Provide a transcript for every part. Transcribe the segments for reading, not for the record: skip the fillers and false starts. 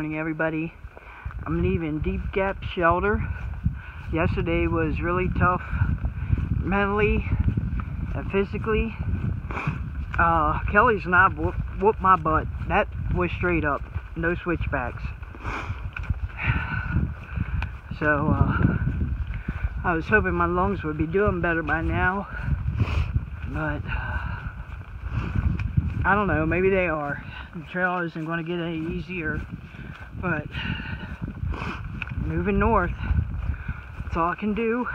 morning, everybody. I'm leaving Deep Gap Shelter. Yesterday was really tough, mentally and physically. Kelly's knob whooped my butt. That was straight up, no switchbacks. So I was hoping my lungs would be doing better by now, but I don't know, maybe they are. The trail isn't going to get any easier, but moving north, that's all I can do.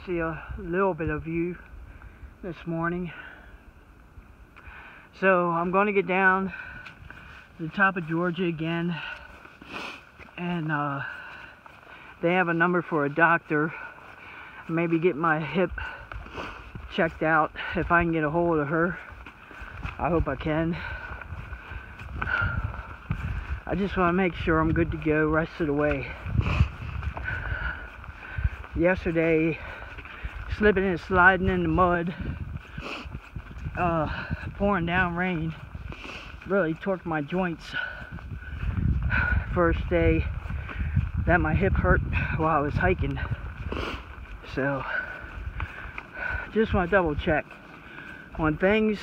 See a little bit of view this morning. So I'm going to get down to the top of Georgia again, and they have a number for a doctor. Maybe get my hip checked out if I can get a hold of her. I hope I can. I just want to make sure I'm good to go rest of the way. Yesterday, slipping and sliding in the mud, pouring down rain, really torqued my joints. First day that my hip hurt while I was hiking. So, just want to double check on things.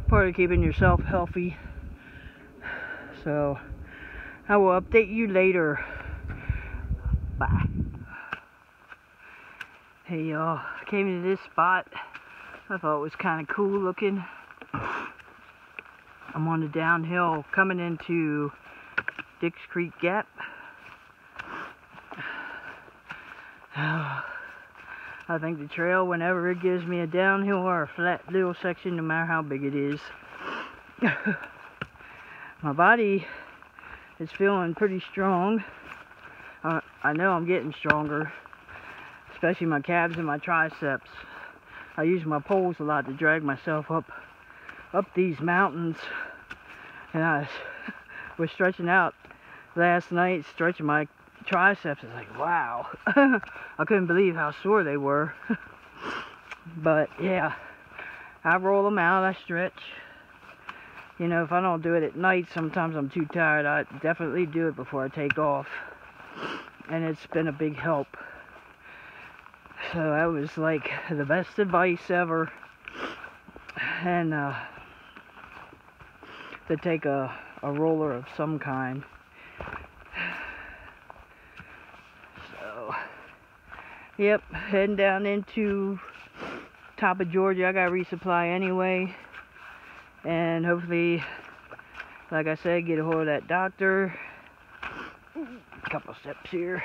Part of keeping yourself healthy. So, I will update you later. Bye. Hey y'all, I came into this spot. I thought it was kind of cool looking. I'm on the downhill coming into Dix Creek Gap. I think the trail, whenever it gives me a downhill or a flat little section, no matter how big it is, my body is feeling pretty strong. I know I'm getting stronger, especially my calves and my triceps. I use my poles a lot to drag myself up these mountains, and I was stretching out last night, stretching my triceps. It's like, wow. I couldn't believe how sore they were. But yeah, I roll them out, I stretch. You know, if I don't do it at night, sometimes I'm too tired. I definitely do it before I take off, and it's been a big help. So that was like the best advice ever. And to take a roller of some kind. So, yep, heading down into top of Georgia. I got to resupply anyway. And hopefully, like I said, get a hold of that doctor. A couple steps here.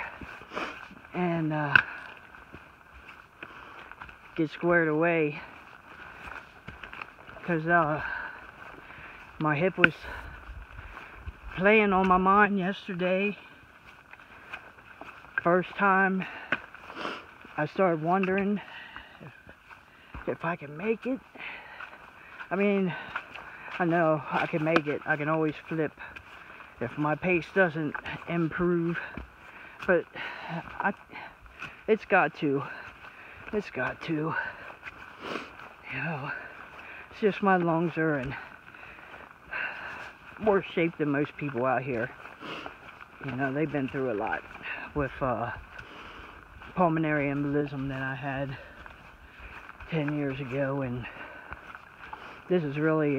And get squared away. Because my hip was playing on my mind yesterday. First time I started wondering if I can make it. I mean, I know I can make it. I can always flip if my pace doesn't improve. But it's got to. It's got to. You know, it's just my lungs are in worse shape than most people out here. You know, they've been through a lot with pulmonary embolism that I had 10 years ago, and this is really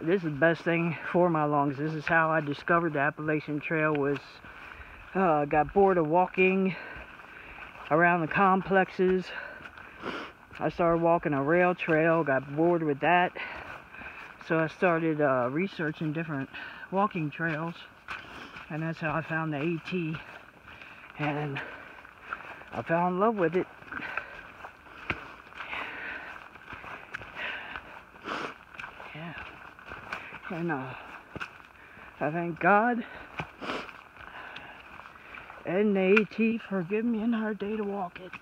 this is the best thing for my lungs. This is how I discovered the Appalachian Trail. Was got bored of walking around the complexes. I started walking a rail trail, got bored with that. So I started researching different walking trails, and that's how I found the AT, and I fell in love with it. Yeah, and I thank God and the AT for giving me another day to walk it.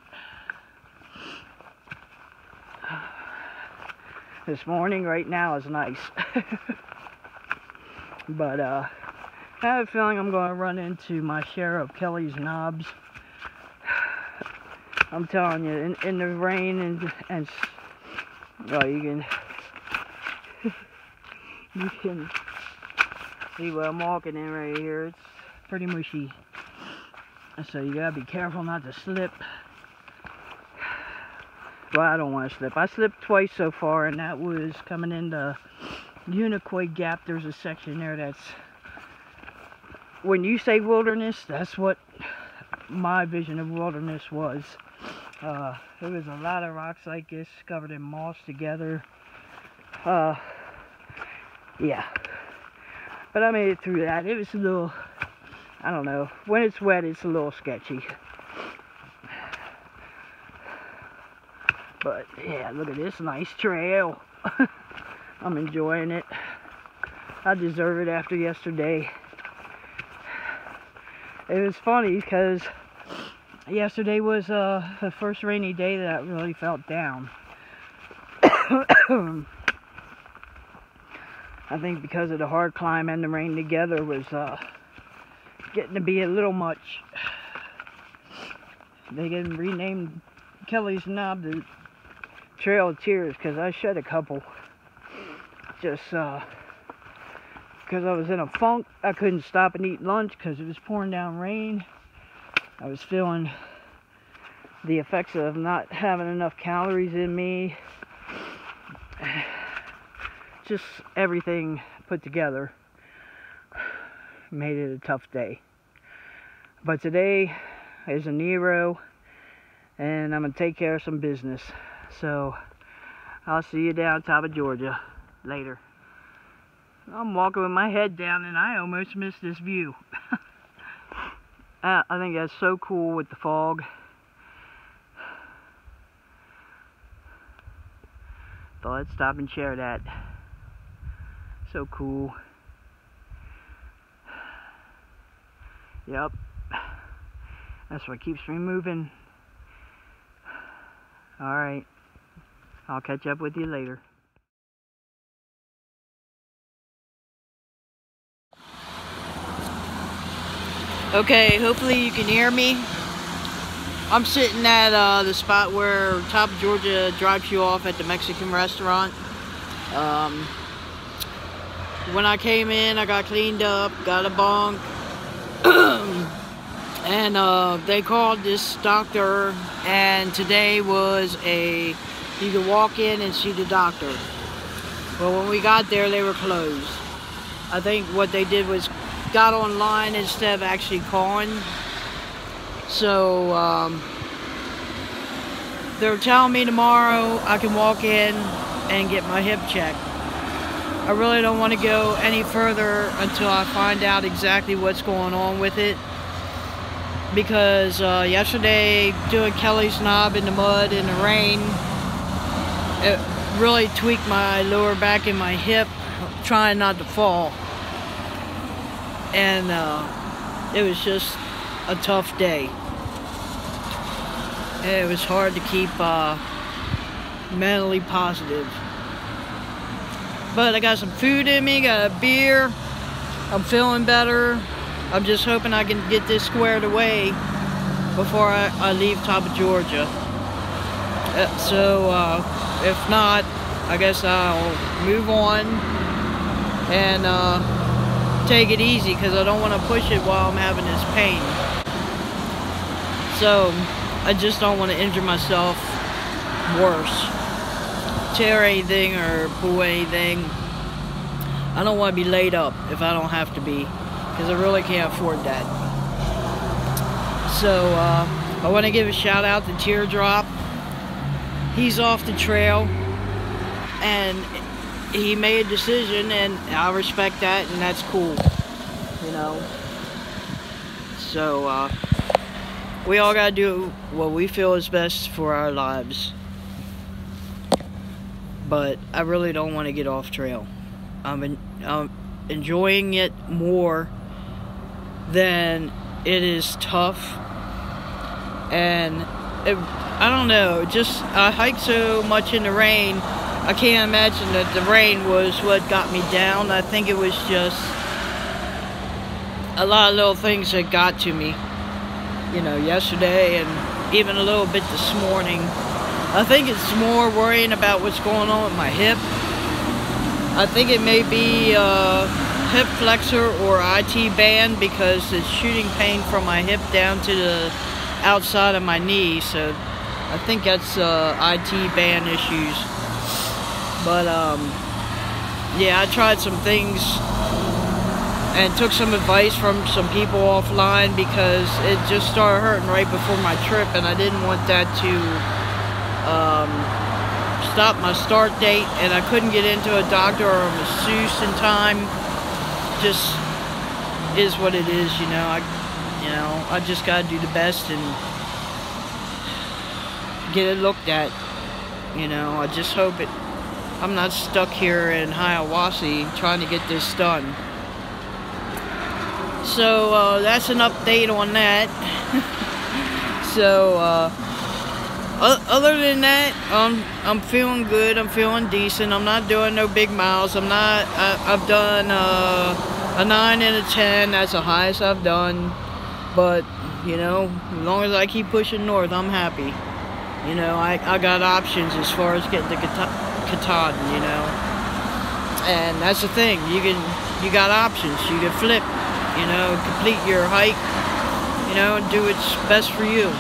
This morning right now is nice. But I have a feeling I'm going to run into my share of Kelly's knobs. I'm telling you, in the rain and Well, you can see what I'm walking in right here. It's pretty mushy, so you gotta be careful not to slip. Well, I don't want to slip. I slipped twice so far, and that was coming into Unicoi Gap. There's a section there that's, when you say wilderness, that's what my vision of wilderness was. There was a lot of rocks like this covered in moss together. Yeah. But I made it through that. It was a little, I don't know. When it's wet, it's a little sketchy. But yeah, look at this nice trail. I'm enjoying it. I deserve it after yesterday. It was funny because yesterday was the first rainy day that I really felt down. I think because of the hard climb and the rain together was getting to be a little much. They didn't rename Kelly's Knob the Trail of Tears because I shed a couple. Just because I was in a funk. I couldn't stop and eat lunch because it was pouring down rain. I was feeling the effects of not having enough calories in me. Just everything put together made it a tough day. But today is a Nero, and I'm going to take care of some business. So I'll see you down top of Georgia later. I'm walking with my head down and I almost missed this view. I think that's so cool with the fog. Thought I'd stop and share that. So cool. Yep. That's what keeps me moving. Alright. I'll catch up with you later. Okay, hopefully you can hear me. I'm sitting at the spot where Top Georgia drops you off at the Mexican restaurant. When I came in, I got cleaned up, got a bunk, and they called this doctor, and today was you could walk in and see the doctor. Well, when we got there, they were closed. I think what they did was got online instead of actually calling. So they're telling me tomorrow I can walk in and get my hip checked. I really don't want to go any further until I find out exactly what's going on with it, because yesterday doing Kelly's Knob in the mud in the rain, it really tweaked my lower back and my hip, trying not to fall. And it was just a tough day. It was hard to keep mentally positive. But I got some food in me, got a beer. I'm feeling better. I'm just hoping I can get this squared away before I leave top of Georgia. So if not, I guess I'll move on and take it easy, because I don't want to push it while I'm having this pain. So I just don't want to injure myself worse, tear anything or pull anything. I don't want to be laid up if I don't have to be, because I really can't afford that. So I want to give a shout out to Teardrop. He's off the trail and he made a decision, and I respect that, and that's cool, you know. So we all gotta do what we feel is best for our lives. But I really don't want to get off trail. I'm enjoying it more than it is tough. And I don't know, just I hiked so much in the rain, I can't imagine that the rain was what got me down. I think it was just a lot of little things that got to me, you know, yesterday and even a little bit this morning. I think it's more worrying about what's going on with my hip. I think it may be hip flexor or IT band, because it's shooting pain from my hip down to the outside of my knee. So I think that's IT band issues. But yeah, I tried some things and took some advice from some people offline, because it just started hurting right before my trip, and I didn't want that to stop my start date, and I couldn't get into a doctor or a masseuse in time. Just is what it is, you know. I just gotta do the best and get it looked at. You know, I just hope I'm not stuck here in Hiawassee trying to get this done. So that's an update on that. So other than that, I'm feeling good. I'm feeling decent. I'm not doing no big miles. I've done a 9 and a 10. That's the highest I've done. But you know, as long as I keep pushing north, I'm happy. You know, I got options as far as getting to Katahdin, you know. And that's the thing. You got options. You can flip. You know, complete your hike. You know, and do what's best for you.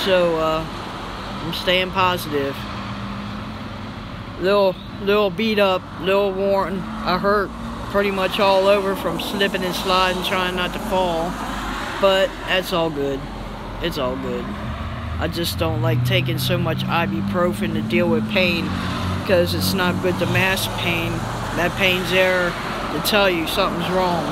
So I'm staying positive. Little beat up, little worn. I hurt pretty much all over from slipping and sliding, trying not to fall. But that's all good. It's all good. I just don't like taking so much ibuprofen to deal with pain, because it's not good to mask pain. That pain's there to tell you something's wrong.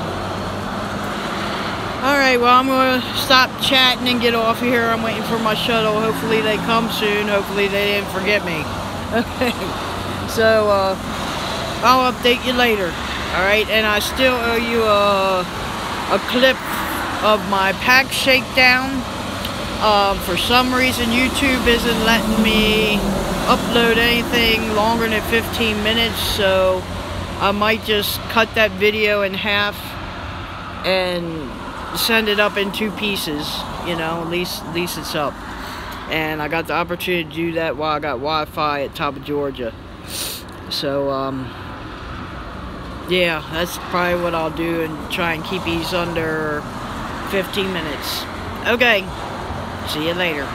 Alright, well, I'm going to stop chatting and get off of here. I'm waiting for my shuttle. Hopefully they come soon. Hopefully they didn't forget me. Okay. So, I'll update you later. Alright, and I still owe you a clip of my pack shakedown. For some reason, YouTube isn't letting me upload anything longer than 15 minutes. So, I might just cut that video in half and send it up in 2 pieces, you know, at least it's up. And I got the opportunity to do that while I got Wi-Fi at top of Georgia. So yeah, that's probably what I'll do, and try and keep these under 15 minutes. Okay, see you later.